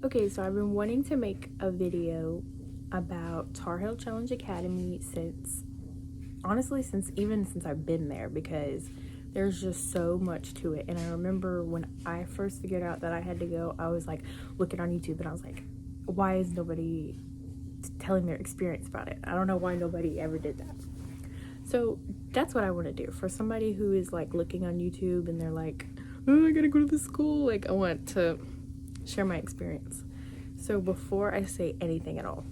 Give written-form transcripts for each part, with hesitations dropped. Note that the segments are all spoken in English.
Okay, so I've been wanting to make a video about Tarheel Challenge Academy since I've been there, because there's just so much to it. And I remember when I first figured out that I had to go, I was like looking on YouTube and I was like, why is nobody telling their experience about it? I don't know why nobody ever did that. So that's what I want to do for somebody who is like looking on YouTube and they're like, oh, I gotta go to the school. Like, I want to share my experience. So before I say anything at all,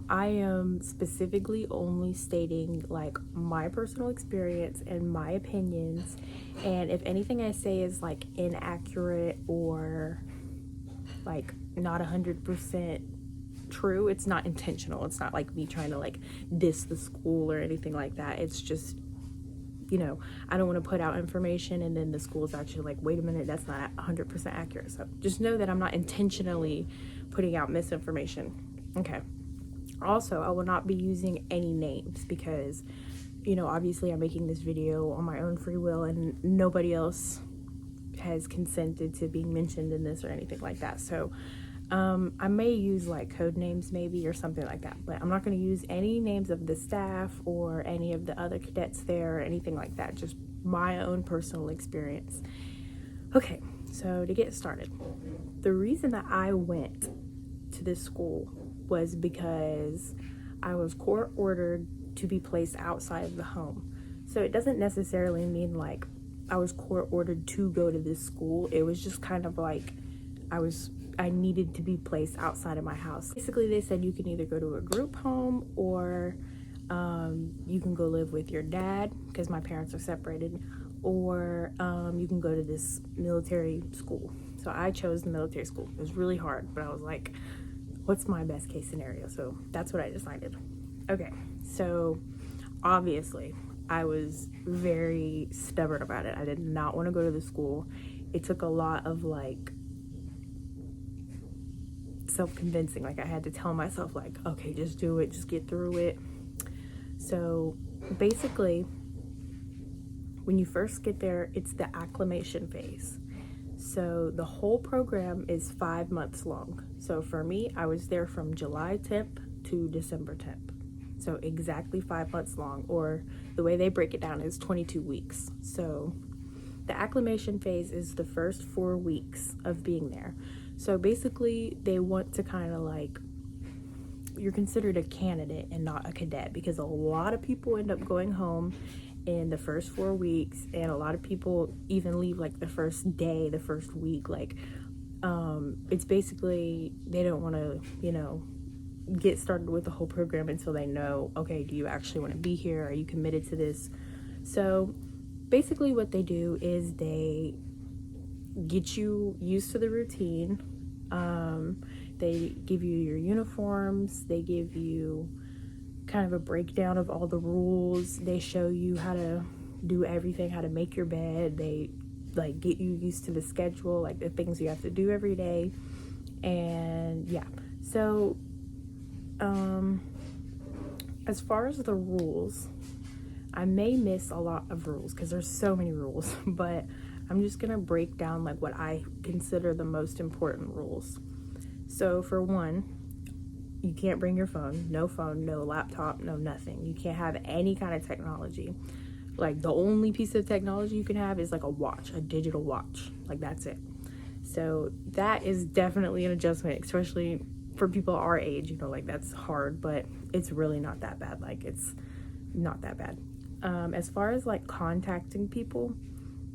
I am specifically only stating like my personal experience and my opinions, and if anything I say is like inaccurate or like not 100% true, it's not intentional. It's not like me trying to like diss the school or anything like that. It's just, I don't want to put out information and then the school's actually like, wait a minute, that's not 100% accurate. So just know that I'm not intentionally putting out misinformation. Okay. Also, I will not be using any names because, obviously I'm making this video on my own free will and nobody else has consented to being mentioned in this or anything like that. So I may use like code names maybe or something like that, but I'm not going to use any names of the staff or any of the other cadets there or anything like that. Just my own personal experience. Okay, so to get started, the reason that I went to this school was because I was court ordered to be placed outside of the home. So it doesn't necessarily mean like I was court ordered to go to this school. It was just kind of like I needed to be placed outside of my house. Basically, they said you can either go to a group home or you can go live with your dad, because my parents are separated, or you can go to this military school. So I chose the military school. It was really hard, but I was like, what's my best case scenario? So that's what I decided. Okay, so obviously I was very stubborn about it. I did not want to go to the school. It took a lot of like self-convincing. Like I had to tell myself like, okay, just do it, just get through it. So basically, when you first get there, it's the acclimation phase. So the whole program is 5 months long. So for me, I was there from July 10th to December 10th. So exactly 5 months long, or the way they break it down is 22 weeks. So the acclimation phase is the first 4 weeks of being there. So basically they want to kind of like, you're considered a candidate and not a cadet, because a lot of people end up going home in the first 4 weeks, and a lot of people even leave like the first day, the first week. Like it's basically they don't want to get started with the whole program until they know, okay, do you actually want to be here, are you committed to this? So basically what they do is they get you used to the routine. They give you your uniforms, they give you kind of a breakdown of all the rules, they show you how to do everything, how to make your bed, they like get you used to the schedule, like the things you have to do every day. And yeah, so as far as the rules, I may miss a lot of rules because there's so many rules, but I'm just gonna break down like what I consider the most important rules. So for one, you can't bring your phone, no laptop, no nothing. You can't have any kind of technology. Like the only piece of technology you can have is like a watch, a digital watch. Like that's it. So that is definitely an adjustment, especially for people our age, like that's hard, but it's really not that bad. Like it's not that bad. As far as like contacting people,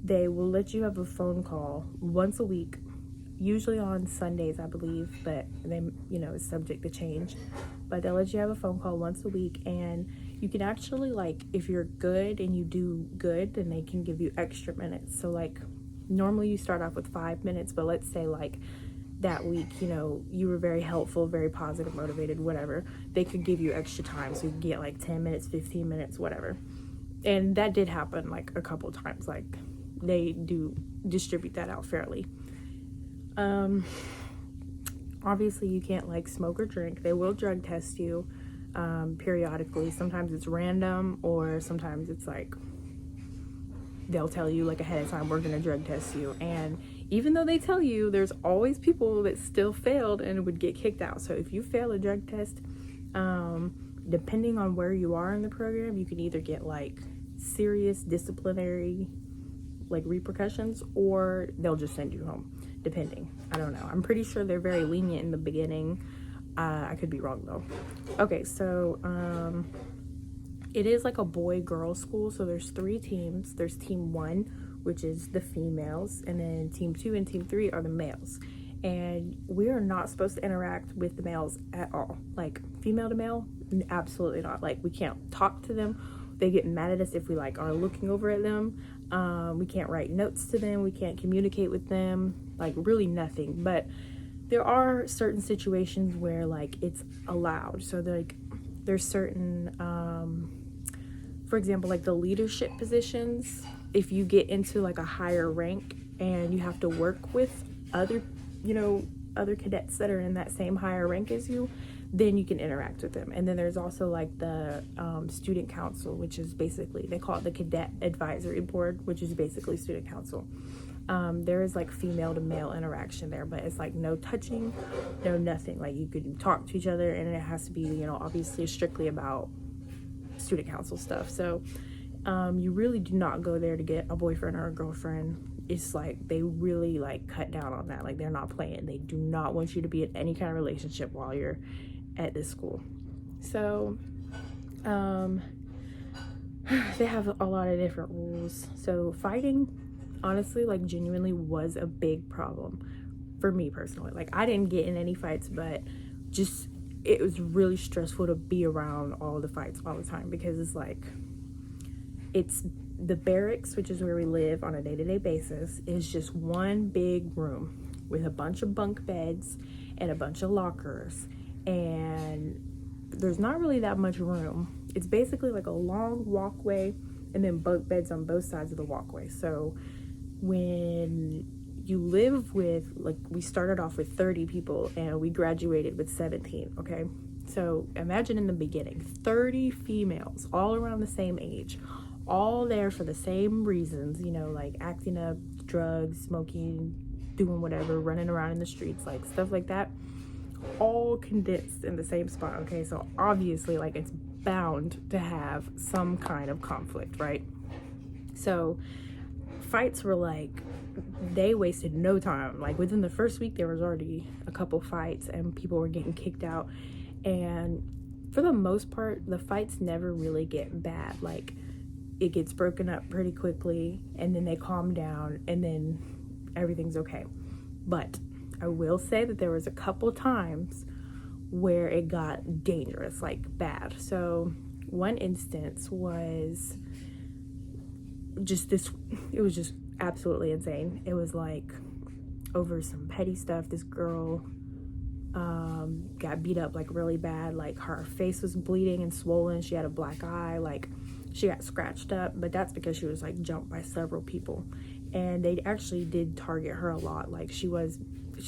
they will let you have a phone call once a week, usually on Sundays, I believe, but they, it's subject to change. But they'll let you have a phone call once a week, and you can actually, like, if you're good and you do good, then they can give you extra minutes. So, like, normally you start off with 5 minutes, but let's say, like, that week, you were very helpful, very positive, motivated, whatever. They could give you extra time, so you can get, like, 10 minutes, 15 minutes, whatever. And that did happen, like, a couple times. Like, they do distribute that out fairly. Obviously you can't like smoke or drink. They will drug test you periodically. Sometimes it's random, or sometimes it's like they'll tell you like ahead of time, we're gonna drug test you. And even though they tell you, there's always people that still failed and would get kicked out. So if you fail a drug test, depending on where you are in the program, you can either get like serious disciplinary like repercussions, or they'll just send you home, depending. I don't know. I'm pretty sure they're very lenient in the beginning. I could be wrong though. Okay, so it is like a boy-girl school, so there's 3 teams. There's team 1, which is the females, and then team 2 and team 3 are the males. And we are not supposed to interact with the males at all. Like female to male, absolutely not. Like we can't talk to them. They get mad at us if we like are looking over at them. We can't write notes to them. We can't communicate with them. Like really nothing. But there are certain situations where like it's allowed. So there's certain for example, like the leadership positions, if you get into like a higher rank and you have to work with other cadets that are in that same higher rank as you, then you can interact with them. And then there's also like the student council, which is basically, they call it the cadet advisory board, which is basically student council. There is like female to male interaction there, but it's like no touching, no nothing. Like you could talk to each other, and it has to be, obviously strictly about student council stuff. So you really do not go there to get a boyfriend or a girlfriend. It's like they really like cut down on that. Like they're not playing. They do not want you to be in any kind of relationship while you're at this school. So they have a lot of different rules. So fighting, honestly, like genuinely was a big problem for me personally. Like I didn't get in any fights, but just it was really stressful to be around all the fights all the time, because it's like, it's the barracks, which is where we live on a day-to-day basis, is just one big room with a bunch of bunk beds and a bunch of lockers, and there's not really that much room. It's basically like a long walkway and then bunk beds on both sides of the walkway. So when you live with, like, we started off with 30 people and we graduated with 17, okay? So imagine in the beginning, 30 females all around the same age, all there for the same reasons, like acting up, drugs, smoking, doing whatever, running around in the streets, like stuff like that, all condensed in the same spot, okay? So obviously, like, it's bound to have some kind of conflict, right? So fights were like, they wasted no time. Like within the first week, there was already a couple fights and people were getting kicked out. And for the most part, the fights never really get bad. Like it gets broken up pretty quickly and then they calm down and then everything's okay. But I will say that there was a couple times where it got dangerous, like bad. So one instance was just this, it was just absolutely insane. It was like over some petty stuff. This girl got beat up like really bad. Like her face was bleeding and swollen. She had a black eye. Like she got scratched up, but that's because she was like jumped by several people, and they actually did target her a lot. Like she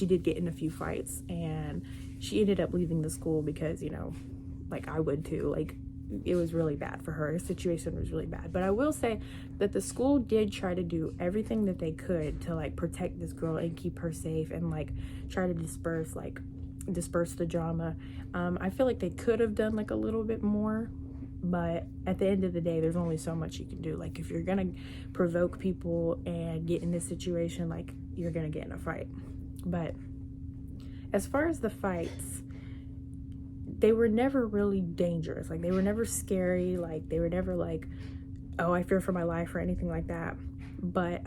did get in a few fights, and she ended up leaving the school because, like I would too, like it was really bad for her. Her situation was really bad. But I will say that the school did try to do everything that they could to like protect this girl and keep her safe and like try to disperse the drama. I feel like they could have done like a little bit more, but at the end of the day, there's only so much you can do. Like if you're gonna provoke people and get in this situation, like you're gonna get in a fight. But as far as the fights, they were never really dangerous. Like they were never scary. Like they were never like, oh, I fear for my life or anything like that. But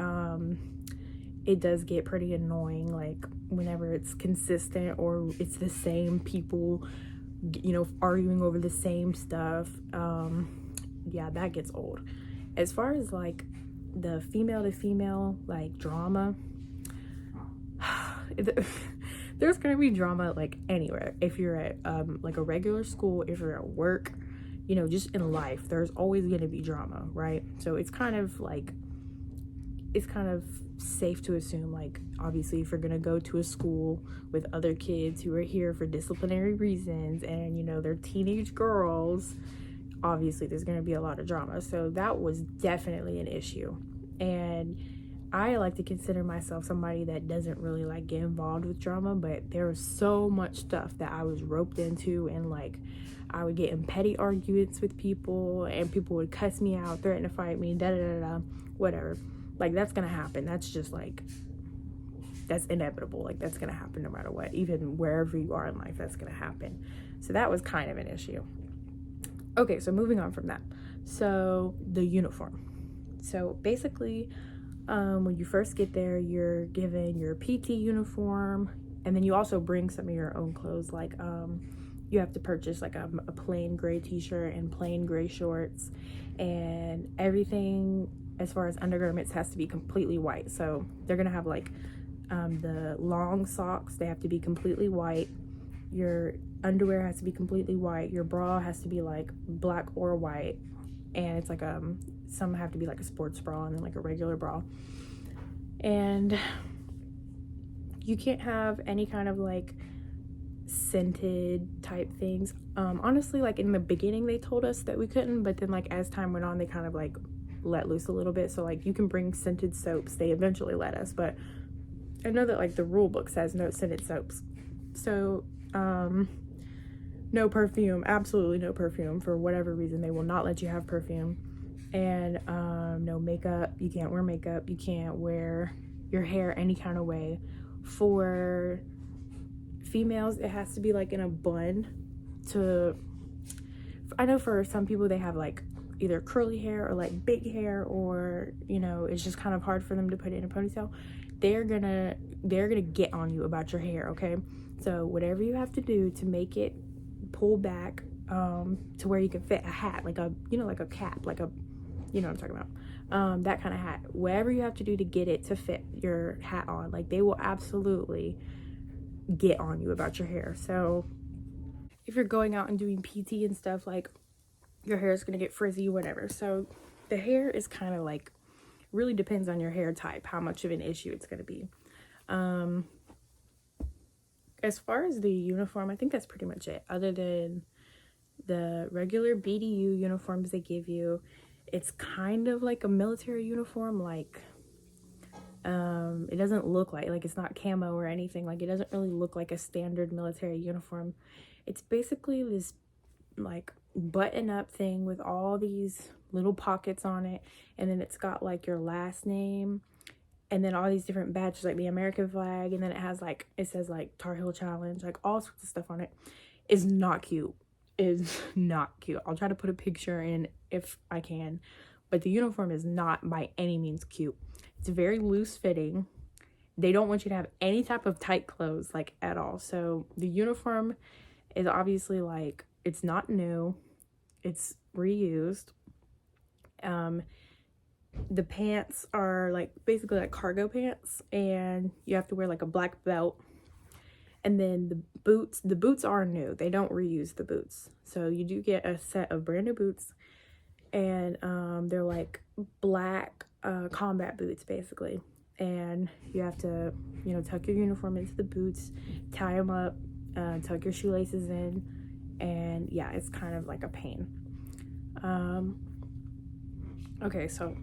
it does get pretty annoying, like whenever it's consistent or it's the same people, arguing over the same stuff. Yeah, that gets old. As far as like the female to female like drama, there's gonna be drama like anywhere. If you're at like a regular school, if you're at work, just in life, there's always gonna be drama, right? So it's kind of safe to assume, like, obviously if you're gonna go to a school with other kids who are here for disciplinary reasons and they're teenage girls, obviously there's gonna be a lot of drama. So that was definitely an issue. And I like to consider myself somebody that doesn't really like get involved with drama, but there was so much stuff that I was roped into, and like I would get in petty arguments with people, and people would cuss me out, threaten to fight me, da da da da, whatever. Like, that's gonna happen. That's just like, that's inevitable. Like, that's gonna happen no matter what. Even wherever you are in life, that's gonna happen. So that was kind of an issue. Okay, so moving on from that. So the uniform. So basically, when you first get there, you're given your PT uniform, and then you also bring some of your own clothes. Like, you have to purchase like a plain gray t-shirt and plain gray shorts, and everything as far as undergarments has to be completely white. So they're gonna have like the long socks, they have to be completely white. Your underwear has to be completely white. Your bra has to be like black or white, and it's like some have to be like a sports bra and then like a regular bra. And you can't have any kind of like scented type things. Honestly, like in the beginning they told us that we couldn't, but then like as time went on they kind of like let loose a little bit. So like you can bring scented soaps, they eventually let us, but I know that like the rule book says no scented soaps. So no perfume, absolutely no perfume. For whatever reason they will not let you have perfume. And no makeup, you can't wear makeup, you can't wear your hair any kind of way. For females it has to be like in a bun. I know for some people they have like either curly hair or like big hair, or you know, it's just kind of hard for them to put it in a ponytail. They're gonna get on you about your hair, okay? So whatever you have to do to make it pull back to where you can fit a hat, like a, you know, like a cap, like a, you know what I'm talking about, that kind of hat. Whatever you have to do to get it to fit your hat on, like they will absolutely get on you about your hair. So if you're going out and doing PT and stuff, like your hair is gonna get frizzy, whatever. So the hair is kind of like, really depends on your hair type how much of an issue it's gonna be. As far as the uniform, I think that's pretty much it. Other than the regular BDU uniforms they give you, it's kind of like a military uniform. Like it doesn't look like it's not camo or anything. Like it doesn't really look like a standard military uniform. It's basically this like button up thing with all these little pockets on it, and then it's got like your last name, and then all these different badges, like the American flag, and then it says like Tarheel challenge, like all sorts of stuff on it. Is not cute. Is not cute. I'll try to put a picture in if I can, but the uniform is not by any means cute. It's very loose fitting. They don't want you to have any type of tight clothes like at all. So the uniform is obviously like, it's not new, it's reused. The pants are like basically like cargo pants, and you have to wear like a black belt. And then the boots are new. They don't reuse the boots. So you do get a set of brand new boots, and they're like black combat boots basically. And you have to, you know, tuck your uniform into the boots, tie them up, tuck your shoelaces in, and yeah, it's kind of like a pain. Okay, so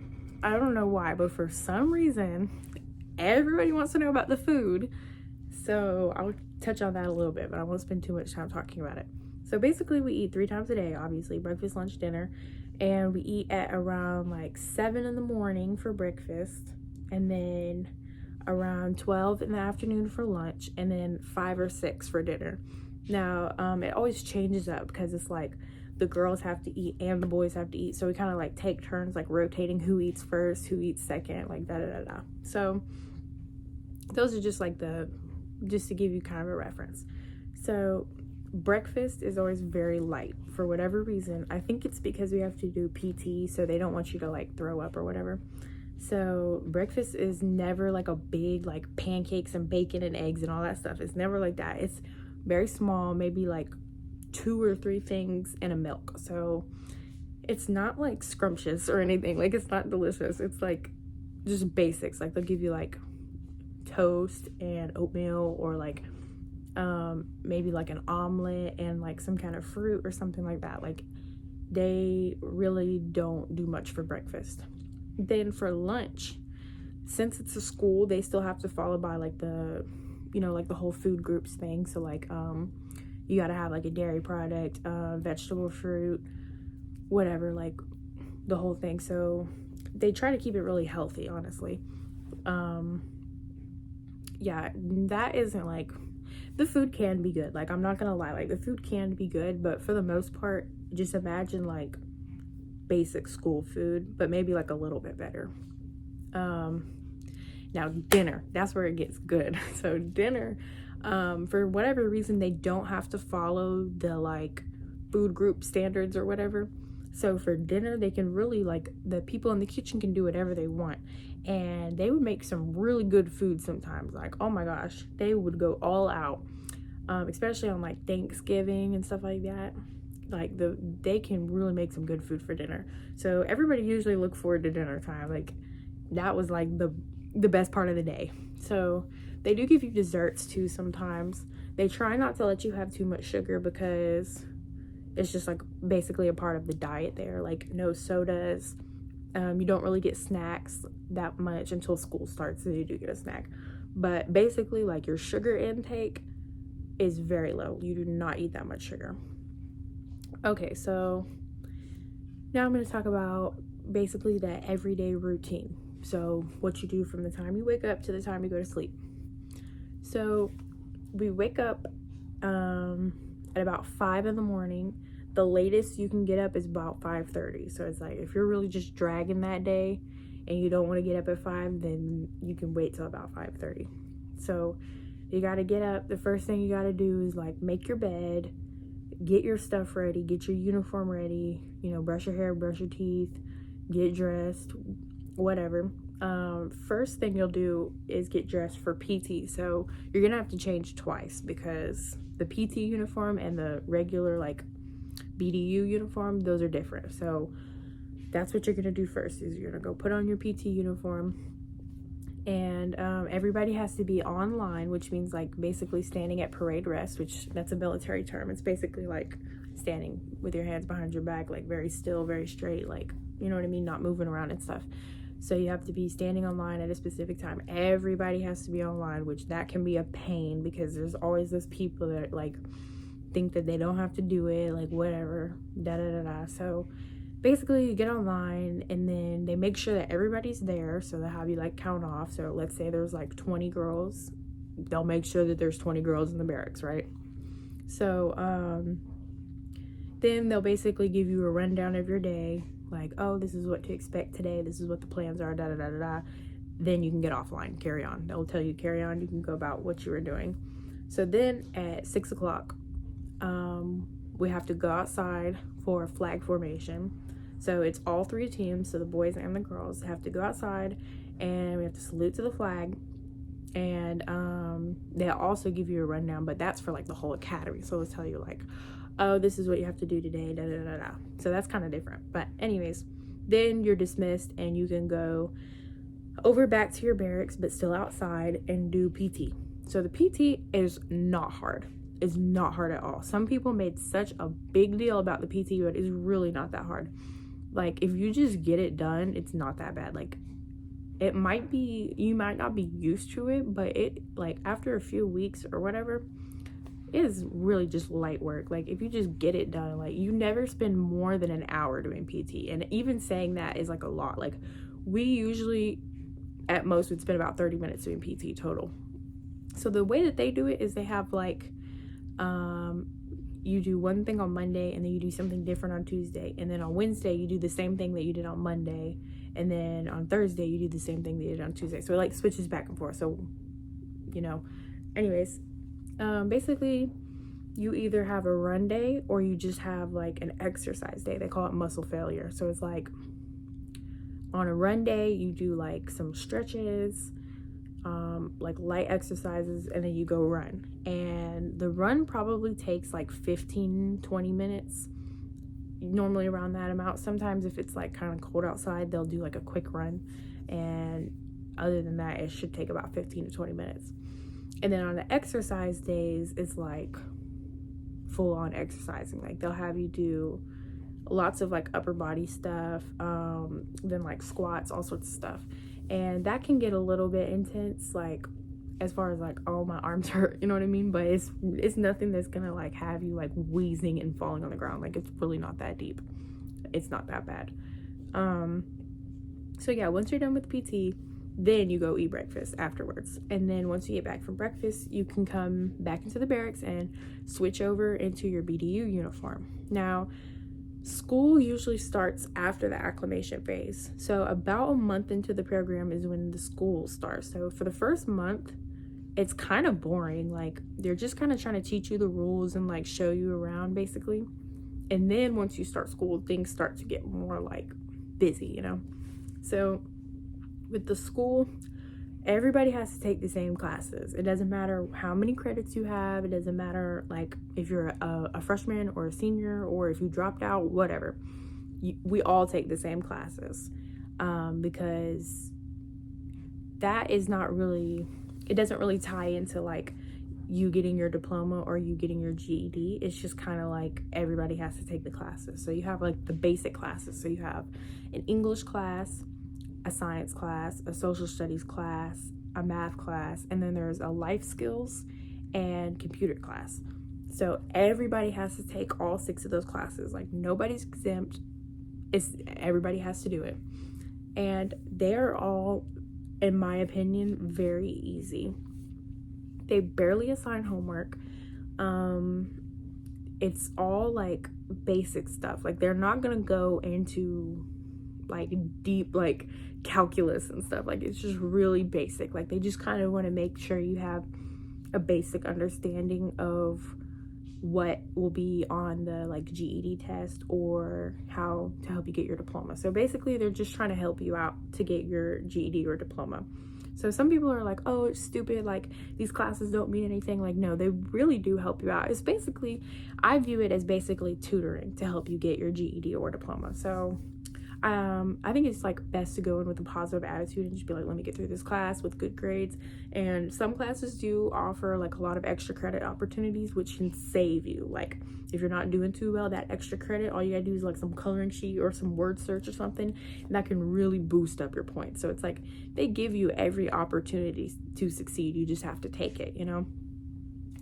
I don't know why, but for some reason everybody wants to know about the food, so I'll touch on that a little bit, but I won't spend too much time talking about it. So basically we eat 3 times a day, obviously, breakfast, lunch, dinner, and we eat at around like 7 in the morning for breakfast, and then around 12 in the afternoon for lunch, and then 5 or 6 for dinner. Now it always changes up because it's like the girls have to eat and the boys have to eat, so we kind of like take turns like rotating who eats first, who eats second, like da da da da. So those are just like just to give you kind of a reference. So breakfast is always very light for whatever reason. I think it's because we have to do PT, so they don't want you to like throw up or whatever. So breakfast is never like a big like pancakes and bacon and eggs and all that stuff. It's never like that. It's very small, maybe like 2 or 3 things and a milk. So it's not like scrumptious or anything. Like it's not delicious. It's like just basics. Like they'll give you like toast and oatmeal, or like maybe like an omelet and like some kind of fruit or something like that. Like they really don't do much for breakfast. Then for lunch, since it's a school, they still have to follow by like the, like the whole food groups thing. So like you gotta have like a dairy product, vegetable, fruit, whatever, like the whole thing. So they try to keep it really healthy, honestly. Yeah, that isn't like, the food can be good, like I'm not gonna lie, like the food can be good, but for the most part, just imagine like basic school food, but maybe like a little bit better. Now dinner, that's where it gets good. So dinner, for whatever reason, they don't have to follow the like food group standards or whatever. So for dinner, they can really, like, the people in the kitchen can do whatever they want, and they would make some really good food sometimes. Like, oh my gosh, they would go all out, especially on like Thanksgiving and stuff like that. Like they can really make some good food for dinner. So everybody usually look forward to dinner time. Like that was like the best part of the day. So they do give you desserts too sometimes. They try not to let you have too much sugar because it's just like basically a part of the diet there. Like no sodas. You don't really get snacks that much until school starts, so you do get a snack. But basically, like, your sugar intake is very low. You do not eat that much sugar. Okay, so now I'm going to talk about basically that everyday routine. So what you do from the time you wake up to the time you go to sleep. So we wake up at about 5 in the morning. The latest you can get up is about 5:30. So it's like if you're really just dragging that day and you don't want to get up at 5, then you can wait till about 5:30. So you got to get up. The first thing you got to do is like make your bed, get your stuff ready, get your uniform ready, brush your hair, brush your teeth, get dressed, whatever. First thing you'll do is get dressed for PT. So you're gonna have to change twice because the PT uniform and the regular like BDU uniform, those are different. So that's what you're gonna do first, is you're gonna go put on your PT uniform, and everybody has to be online, which means like basically standing at parade rest, which that's a military term. It's basically like standing with your hands behind your back, like very still, very straight, like, you know what I mean, not moving around and stuff. So you have to be standing online at a specific time. Everybody has to be online, which that can be a pain because there's always those people that like think that they don't have to do it, like whatever, da da da da. So basically you get online and then they make sure that everybody's there. So they'll have you like count off. So let's say there's like 20 girls, they'll make sure that there's 20 girls in the barracks, right? So then they'll basically give you a rundown of your day, like, oh, this is what to expect today, this is what the plans are, da da da da da. Then you can get offline, carry on. They'll tell you carry on, you can go about what you were doing. So then at 6 o'clock, we have to go outside for flag formation. So it's all 3 teams, so the boys and the girls have to go outside and we have to salute to the flag. And they'll also give you a rundown, but that's for like the whole academy. So they'll tell you like, oh, this is what you have to do today, da da da da. So that's kind of different. But anyways, then you're dismissed and you can go over back to your barracks, but still outside, and do PT. So the PT is not hard. It's not hard at all. Some people made such a big deal about the PT, but it's really not that hard. Like if you just get it done, it's not that bad. Like it might be, you might not be used to it, but it, like after a few weeks or whatever, it is really just light work. Like if you just get it done, like you never spend more than an hour doing PT. And even saying that is like a lot. Like we usually at most would spend about 30 minutes doing PT total. So the way that they do it is they have like you do one thing on Monday and then you do something different on Tuesday, and then on Wednesday you do the same thing that you did on Monday, and then on Thursday you do the same thing that you did on Tuesday. So it like switches back and forth. So anyways, basically you either have a run day or you just have like an exercise day. They call it muscle failure. So it's like on a run day you do like some stretches, like light exercises, and then you go run. And the run probably takes like 15-20 minutes, normally around that amount. Sometimes if it's like kind of cold outside, they'll do like a quick run, and other than that it should take about 15-20 minutes. And then on the exercise days, it's like full on exercising. Like they'll have you do lots of like upper body stuff, then like squats, all sorts of stuff. and that can get a little bit intense, like as far as like, oh, my arms hurt, you know what I mean? But it's nothing that's gonna like have you like wheezing and falling on the ground. Like, it's really not that deep. It's not that bad. So yeah, once you're done with PT, then you go eat breakfast afterwards. And then once you get back from breakfast, you can come back into the barracks and switch over into your BDU uniform. Now, school usually starts after the acclimation phase. So about a month into the program is when the school starts. So for the first month, it's kind of boring. Like, they're just kind of trying to teach you the rules and like show you around basically. And then once you start school, things start to get more like busy, you know? So with the school, everybody has to take the same classes. It doesn't matter how many credits you have. It doesn't matter like if you're a freshman or a senior, or if you dropped out, whatever. We all take the same classes, because that is not really, it doesn't really tie into like you getting your diploma or you getting your GED. It's just kind of like everybody has to take the classes. So you have like the basic classes. So you have an English class, a science class, a social studies class, a math class, and then there's a life skills and computer class. So everybody has to take all 6 of those classes. Like, nobody's exempt. Everybody has to do it. And they're all, in my opinion, very easy. They barely assign homework. It's all like basic stuff. Like, they're not gonna go into like deep like calculus and stuff. Like, it's just really basic. Like, they just kind of want to make sure you have a basic understanding of what will be on the like GED test, or how to help you get your diploma. So basically, they're just trying to help you out to get your GED or diploma. So some people are like, oh, it's stupid, like these classes don't mean anything. Like, no, they really do help you out. It's basically, I view it as basically tutoring to help you get your GED or diploma. So I think it's like best to go in with a positive attitude and just be like, let me get through this class with good grades. And some classes do offer like a lot of extra credit opportunities, which can save you. Like, if you're not doing too well, that extra credit, all you gotta do is like some coloring sheet or some word search or something, and that can really boost up your points. So it's like they give you every opportunity to succeed. You just have to take it, you know?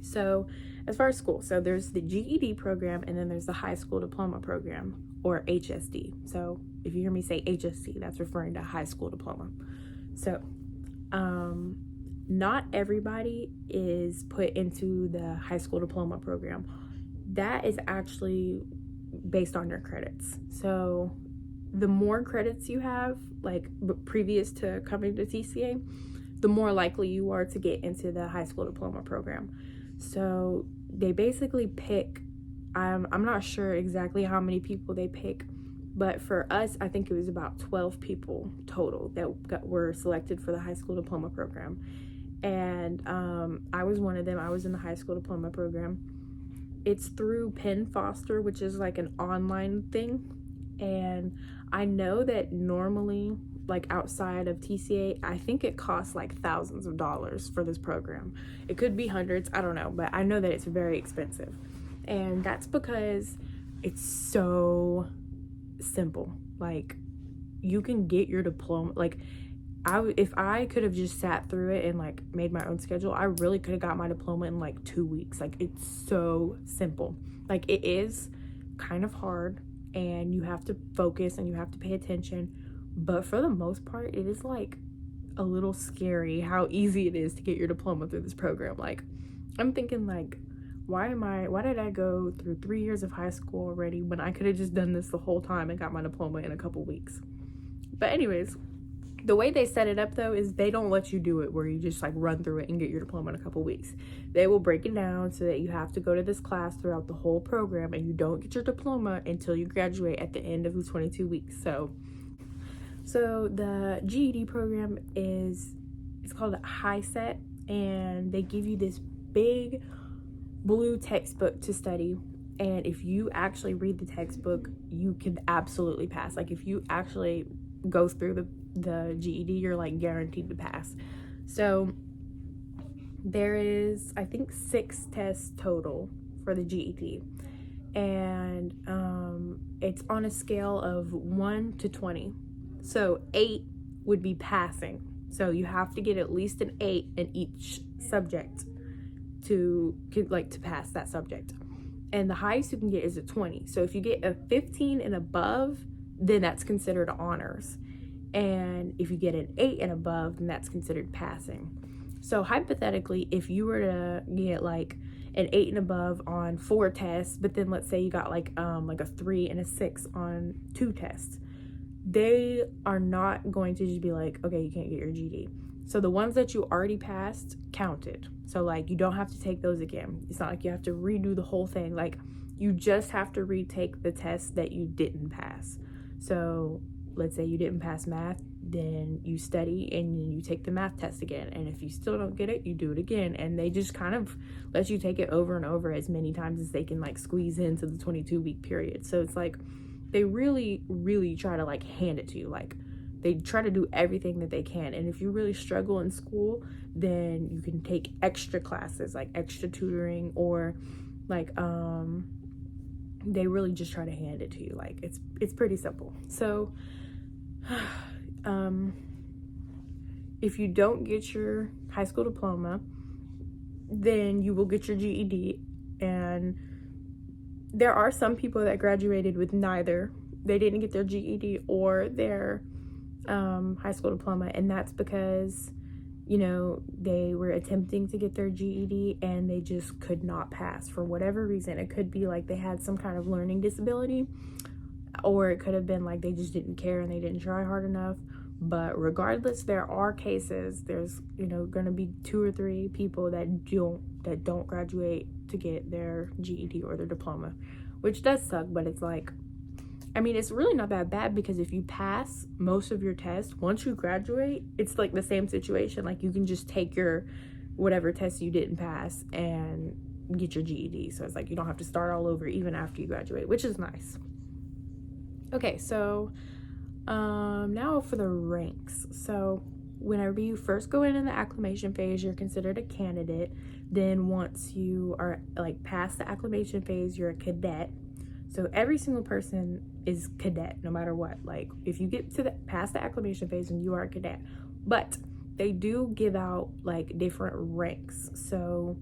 So as far as school, so there's the GED program, and then there's the high school diploma program, or HSD. So if you hear me say HSD, that's referring to high school diploma. So not everybody is put into the high school diploma program. That is actually based on your credits. So the more credits you have, like previous to coming to TCA, the more likely you are to get into the high school diploma program. So they basically pick, I'm not sure exactly how many people they pick, but for us, I think it was about 12 people total that were selected for the high school diploma program. And I was one of them. I was in the high school diploma program. It's through Penn Foster, which is like an online thing. And I know that normally, like outside of TCA, I think it costs like thousands of dollars for this program. It could be hundreds, I don't know, but I know that it's very expensive. And that's because it's so simple. Like, you can get your diploma. Like, if I could have just sat through it and like made my own schedule, I really could have got my diploma in like 2 weeks. Like, it's so simple. Like, it is kind of hard, and you have to focus and you have to pay attention, but for the most part, it is like a little scary how easy it is to get your diploma through this program. Like, I'm thinking like, why did I go through 3 years of high school already when I could have just done this the whole time and got my diploma in a couple weeks? But anyways, the way they set it up though is they don't let you do it where you just like run through it and get your diploma in a couple weeks. They will break it down so that you have to go to this class throughout the whole program, and you don't get your diploma until you graduate at the end of the 22 weeks. So the GED program it's called a high set, and they give you this big blue textbook to study. And if you actually read the textbook, you can absolutely pass. Like, if you actually go through the GED, you're like guaranteed to pass. So there is, I think, 6 tests total for the GED, and it's on a scale of 1 to 20. So 8 would be passing. So you have to get at least an 8 in each subject to pass that subject. And the highest you can get is a 20. So if you get a 15 and above, then that's considered honors. And if you get an 8 and above, then that's considered passing. So hypothetically, if you were to get like an 8 and above on 4 tests, but then let's say you got like a 3 and a 6 on 2 tests, they are not going to just be like, okay, you can't get your GED. So the ones that you already passed counted. So like you don't have to take those again. It's not like you have to redo the whole thing. Like you just have to retake the tests that you didn't pass. So let's say you didn't pass math, then you study and then you take the math test again. And if you still don't get it, you do it again. And they just kind of let you take it over and over as many times as they can like squeeze into the 22-week period. So it's like they really, really try to like hand it to you. Like they try to do everything that they can. And if you really struggle in school, then you can take extra classes, like extra tutoring, or like they really just try to hand it to you. Like it's pretty simple. So if you don't get your high school diploma, then you will get your GED. And there are some people that graduated with neither. They didn't get their GED or their high school diploma, and that's because, you know, they were attempting to get their GED and they just could not pass for whatever reason. It could be like they had some kind of learning disability, or it could have been like they just didn't care and they didn't try hard enough. But regardless, there are cases, there's, you know, going to be 2 or 3 people that don't graduate to get their GED or their diploma, which does suck. But it's like, I mean, it's really not that bad, because if you pass most of your tests, once you graduate, it's like the same situation. Like you can just take your whatever test you didn't pass and get your GED. So it's like you don't have to start all over even after you graduate, which is nice. Okay, so now for the ranks. So whenever you first go in the acclimation phase, you're considered a candidate. Then once you are like past the acclimation phase, you're a cadet. So every single person is cadet, no matter what. Like if you get to past the acclimation phase, and you are a cadet. But they do give out like different ranks. So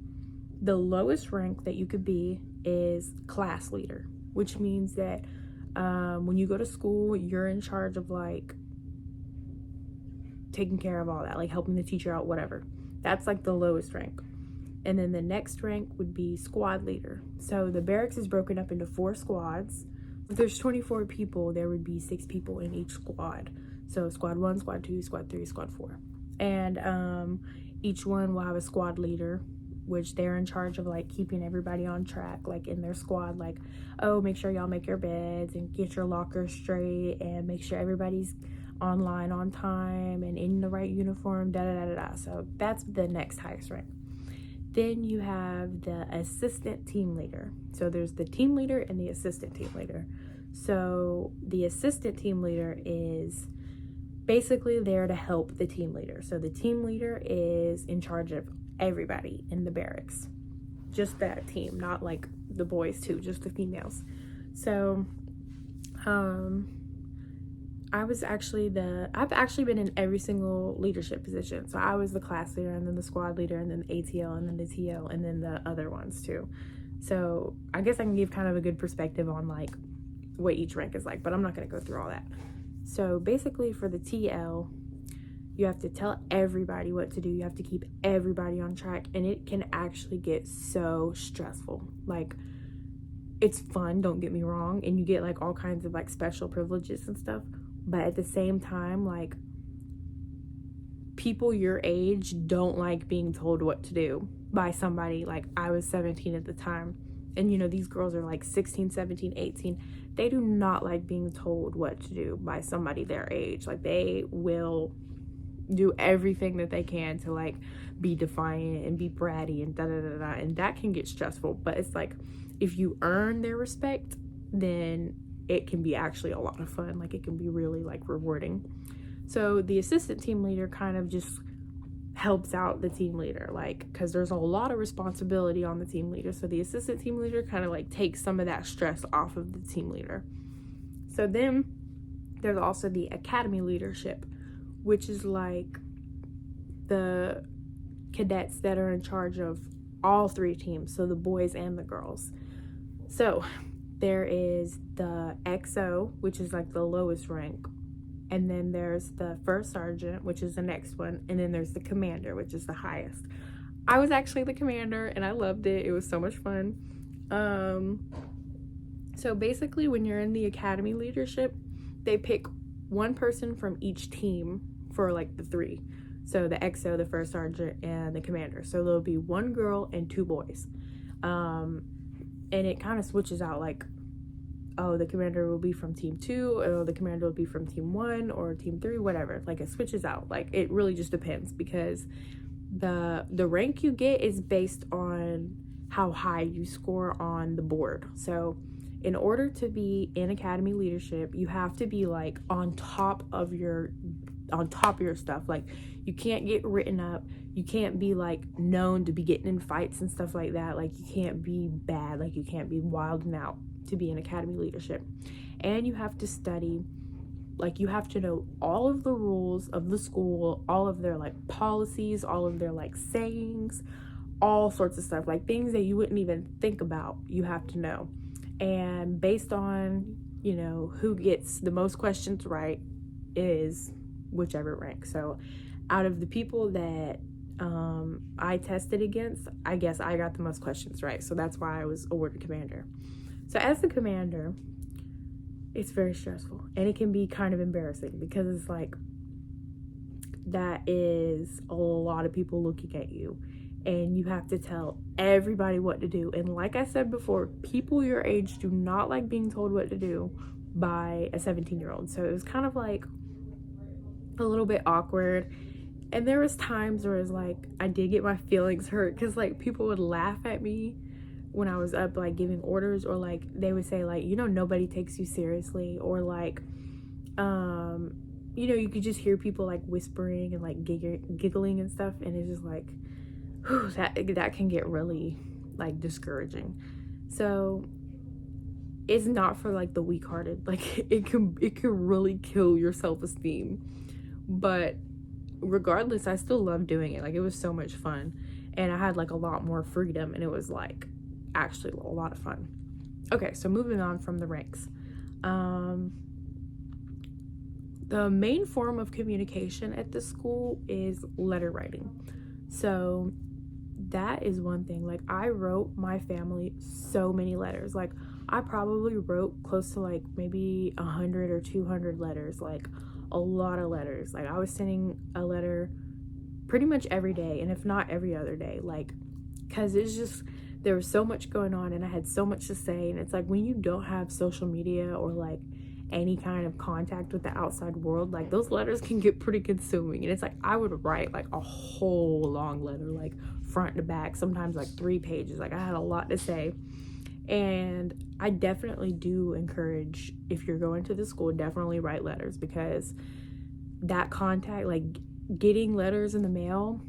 the lowest rank that you could be is class leader, which means that when you go to school, you're in charge of like taking care of all that, like helping the teacher out, whatever. That's like the lowest rank. And then the next rank would be squad leader. So the barracks is broken up into 4 squads. If there's 24 people, there would be 6 people in each squad. So squad 1, squad 2, squad 3, squad 4. And each one will have a squad leader, which they're in charge of like keeping everybody on track, like in their squad, like, oh, make sure y'all make your beds and get your lockers straight and make sure everybody's online on time and in the right uniform, da da da da da. So that's the next highest rank. Then you have the assistant team leader. So there's the team leader and the assistant team leader. So the assistant team leader is basically there to help the team leader. So the team leader is in charge of everybody in the barracks, just that team, not like the boys too, just the females. So I've actually been in every single leadership position. So I was the class leader, and then the squad leader, and then the ATL, and then the TL, and then the other ones too. So I guess I can give kind of a good perspective on like what each rank is like, but I'm not going to go through all that. So basically for the TL, you have to tell everybody what to do. You have to keep everybody on track, and it can actually get so stressful. Like, it's fun, don't get me wrong, and you get like all kinds of like special privileges and stuff, but at the same time, like, people your age don't like being told what to do by somebody. Like, I was 17 at the time, and you know, these girls are like 16, 17, 18. They do not like being told what to do by somebody their age. Like, they will do everything that they can to like be defiant and be bratty and da da da da, and that can get stressful. But it's like, if you earn their respect, then it can be actually a lot of fun. Like, it can be really like rewarding. So the assistant team leader kind of just helps out the team leader, like, because there's a lot of responsibility on the team leader. So the assistant team leader kind of like takes some of that stress off of the team leader. So then there's also the academy leadership, which is like the cadets that are in charge of all three teams, so the boys and the girls. So there is the XO, which is like the lowest rank, and then there's the first sergeant, which is the next one, and then there's the commander, which is the highest. I was actually the commander and I loved it. It was so much fun. So basically, when you're in the academy leadership, they pick one person from each team for like the three. So the XO, the first sergeant, and the commander. So there'll be one girl and two boys. And it kind of switches out, like, oh, the commander will be from team 2, or the commander will be from team 1 or team 3, whatever. Like, it switches out. Like, it really just depends, because the rank you get is based on how high you score on the board. So in order to be in academy leadership, you have to be like on top of your stuff. Like, you can't get written up, you can't be like known to be getting in fights and stuff like that. Like, you can't be bad, like you can't be wilding out to be in academy leadership. And you have to study, like you have to know all of the rules of the school, all of their like policies, all of their like sayings, all sorts of stuff, like things that you wouldn't even think about, you have to know. And based on, you know, who gets the most questions right is whichever rank. So out of the people that I tested against, I guess I got the most questions right. So that's why I was awarded commander. So as the commander, it's very stressful and it can be kind of embarrassing, because it's like, that is a lot of people looking at you and you have to tell everybody what to do. And like I said before, people your age do not like being told what to do by a 17-year-old. So it was kind of like a little bit awkward. And there was times where it's like, I did get my feelings hurt, because like people would laugh at me when I was up like giving orders, or like they would say like, you know, nobody takes you seriously, or like you know, you could just hear people like whispering and like giggling and stuff, and it's just like, whew, that can get really like discouraging. So it's not for like the weak-hearted. Like, it can really kill your self-esteem. But regardless, I still love doing it. Like, it was so much fun, and I had like a lot more freedom, and it was like actually a lot of fun. Okay, so moving on from the ranks. The main form of communication at the school is letter writing. So that is one thing. Like, I wrote my family so many letters. Like, I probably wrote close to like maybe 100 or 200 letters, like a lot of letters. Like, I was sending a letter pretty much every day, and if not every other day, like, because it's just, there was so much going on and I had so much to say. And it's like, when you don't have social media or like any kind of contact with the outside world, like, those letters can get pretty consuming. And it's like, I would write like a whole long letter, like front to back, sometimes like 3 pages. Like, I had a lot to say. And I definitely do encourage, if you're going to the school, definitely write letters, because that contact, like getting letters in the mail,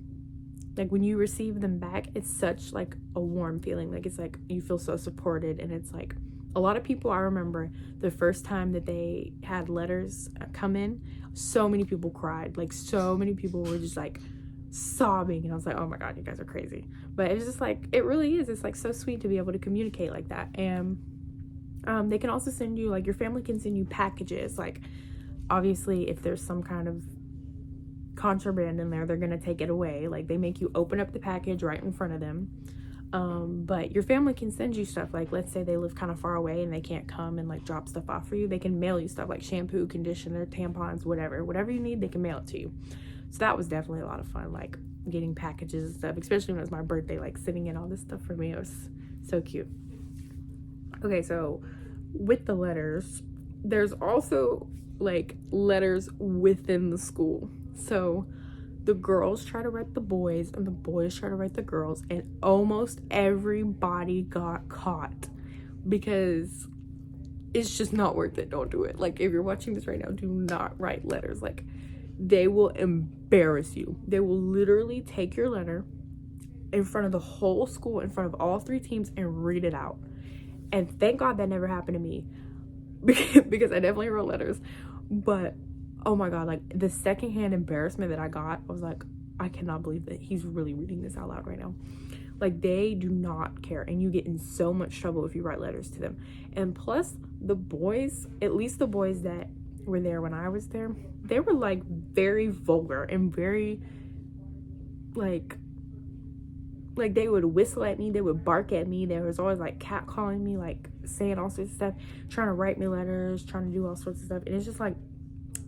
like when you receive them back, it's such like a warm feeling. Like, it's like you feel so supported. And it's like, a lot of people, I remember the first time that they had letters come in, so many people cried. Like, so many people were just like sobbing, and I was like, oh my god, you guys are crazy. But it's just like, it really is, it's like so sweet to be able to communicate like that. And they can also send you, like, your family can send you packages. Like, obviously, if there's some kind of contraband in there, they're gonna take it away. Like, they make you open up the package right in front of them. But your family can send you stuff. Like, let's say they live kind of far away and they can't come and like drop stuff off for you, they can mail you stuff like shampoo, conditioner, tampons, whatever you need, they can mail it to you. So that was definitely a lot of fun, like getting packages and stuff, especially when it was my birthday, like sending in all this stuff for me. It was so cute. Okay, so with the letters, there's also like letters within the school. So the girls try to write the boys and the boys try to write the girls, and almost everybody got caught, because it's just not worth it. Don't do it. Like, if you're watching this right now, do not write letters. Like, they will embarrass you. They will literally take your letter in front of the whole school, in front of all 3 teams, and read it out. And thank God that never happened to me, because I definitely wrote letters. But oh my God, like the secondhand embarrassment that I got, I was like, I cannot believe that he's really reading this out loud right now. Like, they do not care, and you get in so much trouble if you write letters to them. And plus, the boys, at least the boys that were there when I was there, they were like very vulgar and very like they would whistle at me, they would bark at me, there was always like catcalling me, like saying all sorts of stuff, trying to write me letters, trying to do all sorts of stuff. And it's just like,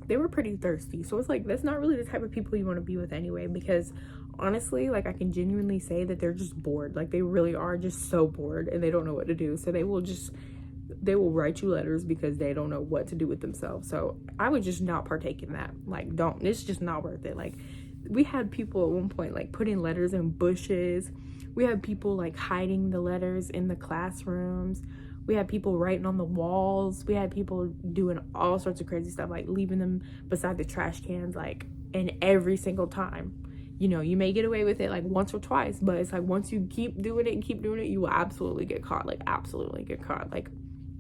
they were pretty thirsty. So it's like, that's not really the type of people you want to be with anyway, because honestly, like, I can genuinely say that they're just bored. Like, they really are just so bored and they don't know what to do. So they will write you letters because they don't know what to do with themselves. So I would just not partake in that. Like, it's just not worth it. Like, we had people at one point like putting letters in bushes. We had people like hiding the letters in the classrooms. We had people writing on the walls. We had people doing all sorts of crazy stuff, like leaving them beside the trash cans, like, and every single time. You know, you may get away with it like once or twice, but it's like once you keep doing it, you will absolutely get caught. Like, absolutely get caught. Like,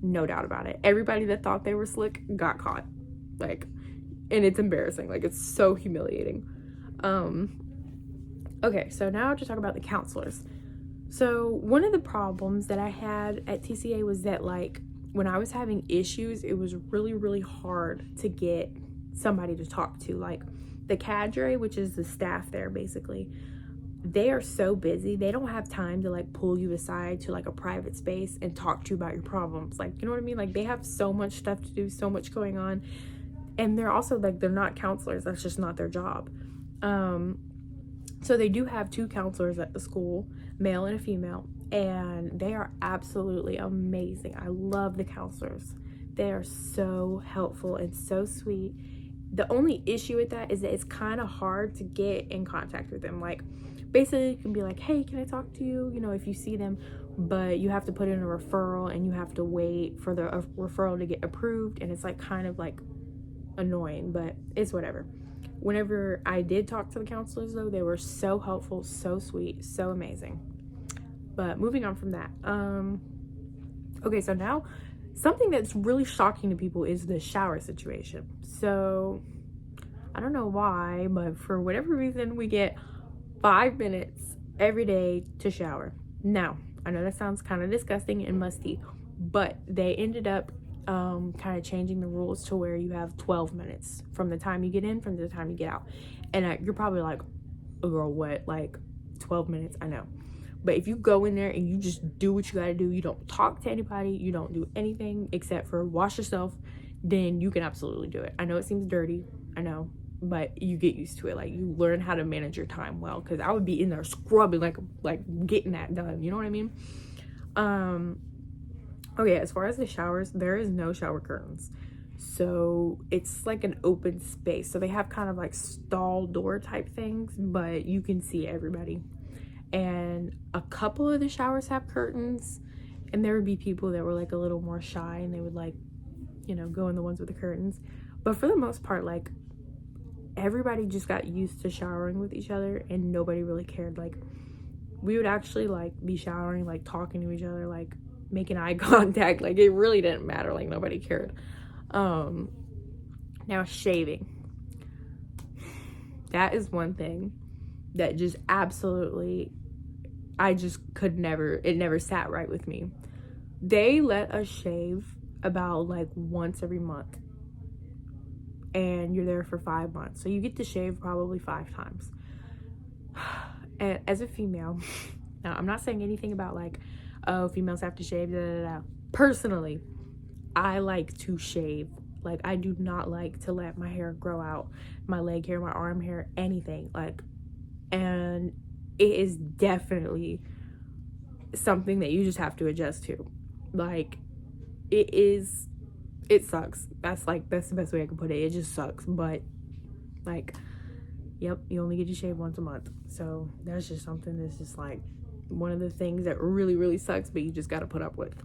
no doubt about it. Everybody that thought they were slick got caught. Like, and it's embarrassing. Like, it's so humiliating. Okay, so now to talk about the counselors. So one of the problems that I had at TCA was that, like, when I was having issues, it was really, really hard to get somebody to talk to. Like, the cadre, which is the staff there, basically, they are so busy. They don't have time to, like, pull you aside to, like, a private space and talk to you about your problems. Like, you know what I mean? Like, they have so much stuff to do, so much going on. And they're also, like, they're not counselors. That's just not their job. So they do have 2 counselors at the school, male and a female, and they are absolutely amazing. I love the counselors. They are so helpful and so sweet. The only issue with that is that it's kind of hard to get in contact with them. Like, basically you can be like, hey, can I talk to you? You know, if you see them, but you have to put in a referral and you have to wait for the referral to get approved, and it's like kind of like annoying, but it's whatever. Whenever I did talk to the counselors, though, they were so helpful, so sweet, so amazing. But moving on from that, okay, so now something that's really shocking to people is the shower situation. So I don't know why, but for whatever reason, we get 5 minutes every day to shower. Now, I know that sounds kind of disgusting and musty, but they ended up kind of changing the rules to where you have 12 minutes from the time you get in, from the time you get out. And you're probably like, oh girl, what, like 12 minutes? I know, but if you go in there and you just do what you gotta do, you don't talk to anybody, you don't do anything except for wash yourself, then you can absolutely do it. I know it seems dirty, I know, but you get used to it. Like, you learn how to manage your time well, because I would be in there scrubbing, like getting that done, you know what I mean? Okay, as far as the showers, there is no shower curtains. So it's like an open space. So they have kind of like stall door type things, but you can see everybody. And a couple of the showers have curtains, and there would be people that were like a little more shy and they would, like, you know, go in the ones with the curtains. But for the most part, like, everybody just got used to showering with each other and nobody really cared. Like, we would actually like be showering, like talking to each other, like making eye contact. Like, it really didn't matter. Like, nobody cared. Now shaving, that is one thing that just absolutely, I just could never, it never sat right with me. They let us shave about like once every month, and you're there for 5 months, so you get to shave probably 5 times. And as a female, now I'm not saying anything about like, oh, females have to shave, da, da, da. Personally, I like to shave. Like, I do not like to let my hair grow out, my leg hair, my arm hair, anything. Like, and it is definitely something that you just have to adjust to. Like, it sucks. That's the best way I can put it. It just sucks. But like, yep, you only get to shave once a month. So that's just something that's just like one of the things that really, really sucks, but you just got to put up with.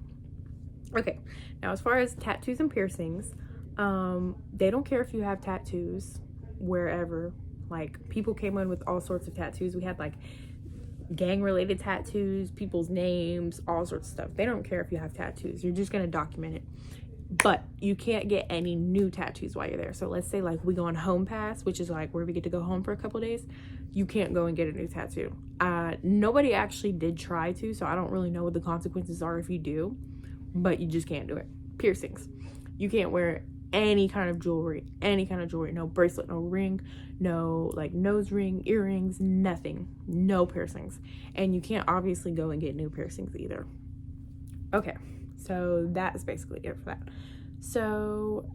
Okay, now as far as tattoos and piercings, they don't care if you have tattoos wherever. Like, people came in with all sorts of tattoos. We had like gang related tattoos, people's names, all sorts of stuff. They don't care if you have tattoos. You're just going to document it. but you can't get any new tattoos while you're there. So let's say like we go on home pass, which is like where we get to go home for a couple days. You can't go and get a new tattoo. Nobody actually did try to, so I don't really know what the consequences are if you do, but you just can't do it. Piercings. You can't wear any kind of jewelry, no bracelet, no ring, no like nose ring, earrings, nothing, no piercings. And you can't obviously go and get new piercings either. Okay, so that's basically it for that. So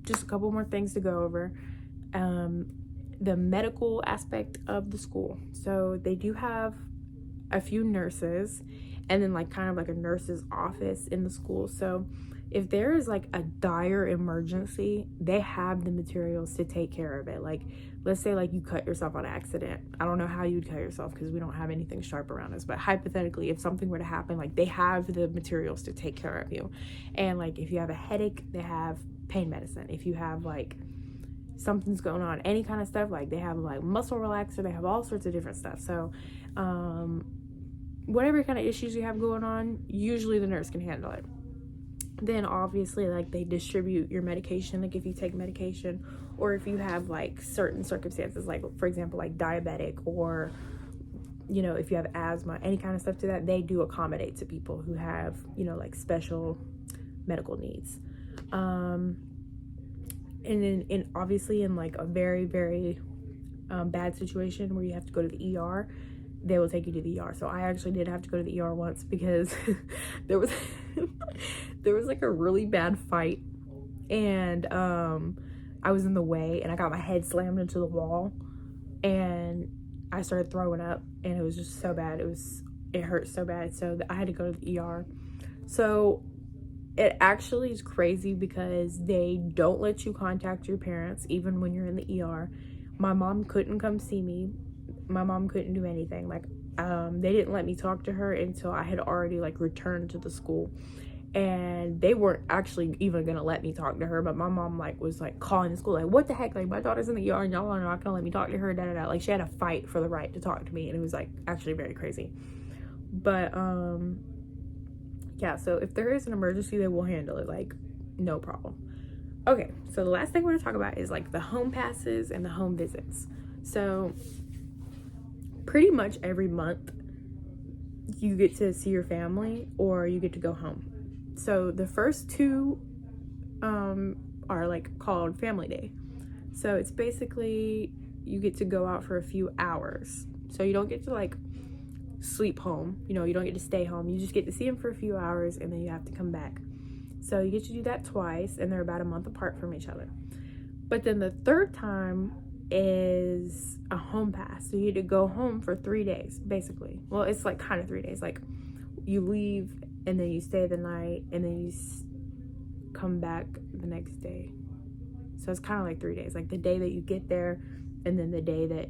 just a couple more things to go over. The medical aspect of the school. So they do have a few nurses, and then like kind of like a nurse's office in the school. So if there is like a dire emergency, they have the materials to take care of it. Like let's say like you cut yourself on accident. I don't know how you'd cut yourself because we don't have anything sharp around us, but hypothetically, if something were to happen, like they have the materials to take care of you. And like if you have a headache, they have pain medicine. If you have like something's going on, any kind of stuff, like they have like muscle relaxer, they have all sorts of different stuff. So whatever kind of issues you have going on, usually the nurse can handle it. Then obviously like they distribute your medication, like if you take medication or if you have like certain circumstances, like for example like diabetic, or you know if you have asthma, any kind of stuff to that, they do accommodate to people who have, you know, like special medical needs. And then obviously in like a very very bad situation where you have to go to the ER, they will take you to the ER. So I actually did have to go to the ER once because there was there was like a really bad fight, and I was in the way and I got my head slammed into the wall and I started throwing up, and it was just so bad. It hurt so bad, so I had to go to the ER. So it actually is crazy because they don't let you contact your parents even when you're in the ER. My mom couldn't come see me. My mom couldn't do anything. Like they didn't let me talk to her until I had already like returned to the school, and they weren't actually even gonna let me talk to her. But my mom like was like calling the school like, what the heck, like my daughter's in the ER and y'all are not gonna let me talk to her, da da da. Like she had a fight for the right to talk to me, and it was like actually very crazy. But yeah, so if there is an emergency, they will handle it, like no problem. Okay, so the last thing we're gonna talk about is like the home passes and the home visits. So pretty much every month you get to see your family or you get to go home. So the first two are like called family day. So it's basically you get to go out for a few hours. So you don't get to like sleep home, you know, you don't get to stay home. You just get to see them for a few hours and then you have to come back. So you get to do that twice, and they're about a month apart from each other. But then the third time is a home pass. So you get to go home for 3 days, basically. Well, it's like kind of 3 days. Like you leave and then you stay the night and then you come back the next day. So it's kind of like 3 days. Like the day that you get there, and then the day that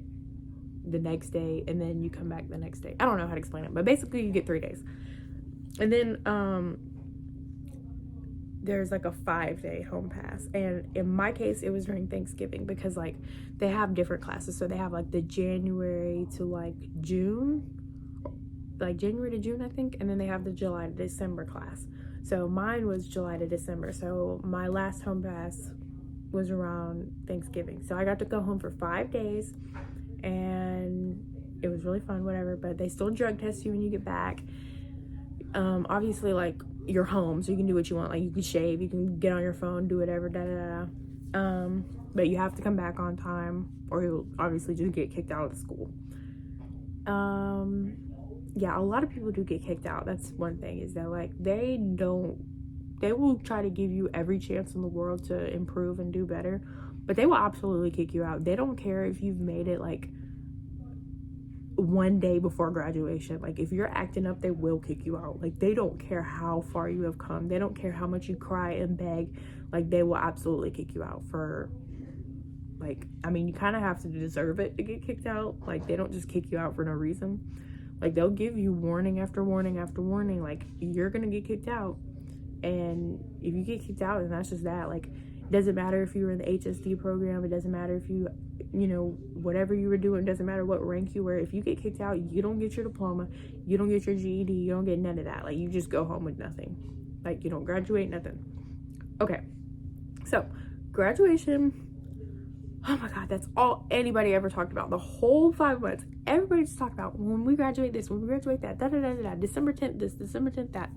the next day, and then you come back the next day. I don't know how to explain it, but basically you get 3 days. And then there's like a 5-day home pass, and in my case it was during Thanksgiving because like they have different classes. So they have like the January to like June, like January to June I think, and then they have the July to December class. So mine was July to December. So my last home pass was around Thanksgiving. So I got to go home for 5 days, and it was really fun, whatever. But they still drug test you when you get back. Obviously like you're home, so you can do what you want. Like you can shave, you can get on your phone, do whatever, da da da. But you have to come back on time, or you'll obviously just get kicked out of the school. Yeah, a lot of people do get kicked out. That's one thing, is that like they will try to give you every chance in the world to improve and do better, but they will absolutely kick you out. They don't care if you've made it like one day before graduation. Like if you're acting up, they will kick you out. Like they don't care how far you have come. They don't care how much you cry and beg. Like they will absolutely kick you out for, like, I mean, you kind of have to deserve it to get kicked out. Like they don't just kick you out for no reason. Like they'll give you warning after warning after warning, like you're gonna get kicked out. And if you get kicked out, then that's just that. Like it doesn't matter if you were in the HSD program, it doesn't matter if you know, whatever you were doing, it doesn't matter what rank you were. If you get kicked out, you don't get your diploma, you don't get your GED, you don't get none of that. Like you just go home with nothing. Like, you don't graduate, nothing. Okay, so graduation, oh my God, that's all anybody ever talked about. The whole 5 months, everybody just talked about when we graduate this, when we graduate that, da da da da da, December 10th this, December 10th that.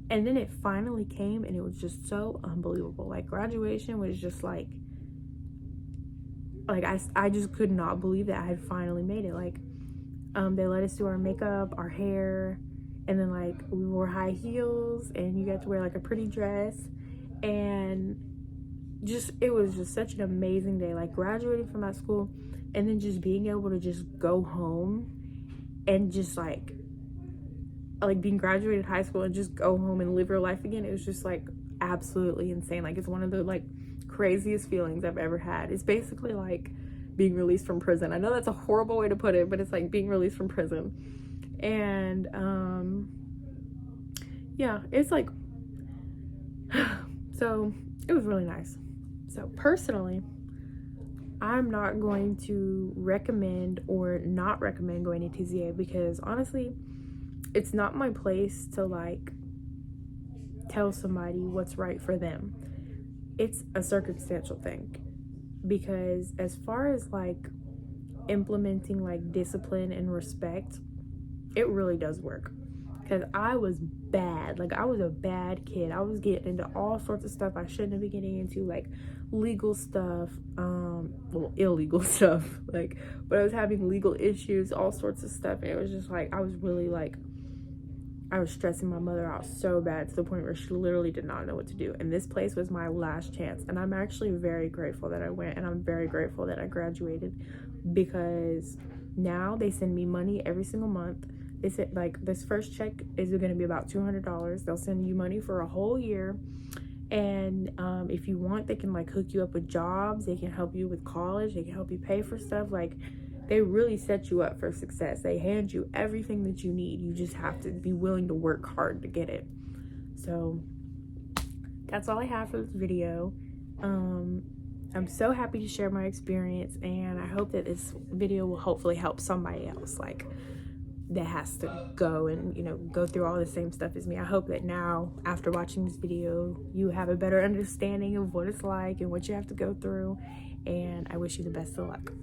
And then it finally came, and it was just so unbelievable. Like, graduation was just like I just could not believe that I had finally made it. Like, they let us do our makeup, our hair, and then like we wore high heels, and you got to wear like a pretty dress, and just it was just such an amazing day. Like, graduating from that school, and then just being able to just go home and just like being graduated high school and just go home and live your life again. It was just like absolutely insane. Like, it's one of the like craziest feelings I've ever had. It's basically like being released from prison. I know that's a horrible way to put it, but it's like being released from prison. And yeah, it's like so it was really nice. So personally, I'm not going to recommend or not recommend going to TZA, because honestly, it's not my place to like tell somebody what's right for them. It's a circumstantial thing, because as far as like implementing like discipline and respect, it really does work. Because I was bad. Like, I was a bad kid. I was getting into all sorts of stuff I shouldn't have been getting into, like legal stuff, well, illegal stuff, like, but I was having legal issues, all sorts of stuff, and it was just like I was really like, I was stressing my mother out so bad, to the point where she literally did not know what to do. And this place was my last chance. And I'm actually very grateful that I went, and I'm very grateful that I graduated, because now they send me money every single month. They said, like, this first check is going to be about $200. They'll send you money for a whole year. And if you want, they can like hook you up with jobs. They can help you with college. They can help you pay for stuff. Like, they really set you up for success. They hand you everything that you need. You just have to be willing to work hard to get it. So that's all I have for this video. I'm so happy to share my experience, and I hope that this video will hopefully help somebody else like that has to go and, you know, go through all the same stuff as me. I hope that now, after watching this video, you have a better understanding of what it's like and what you have to go through, and I wish you the best of luck.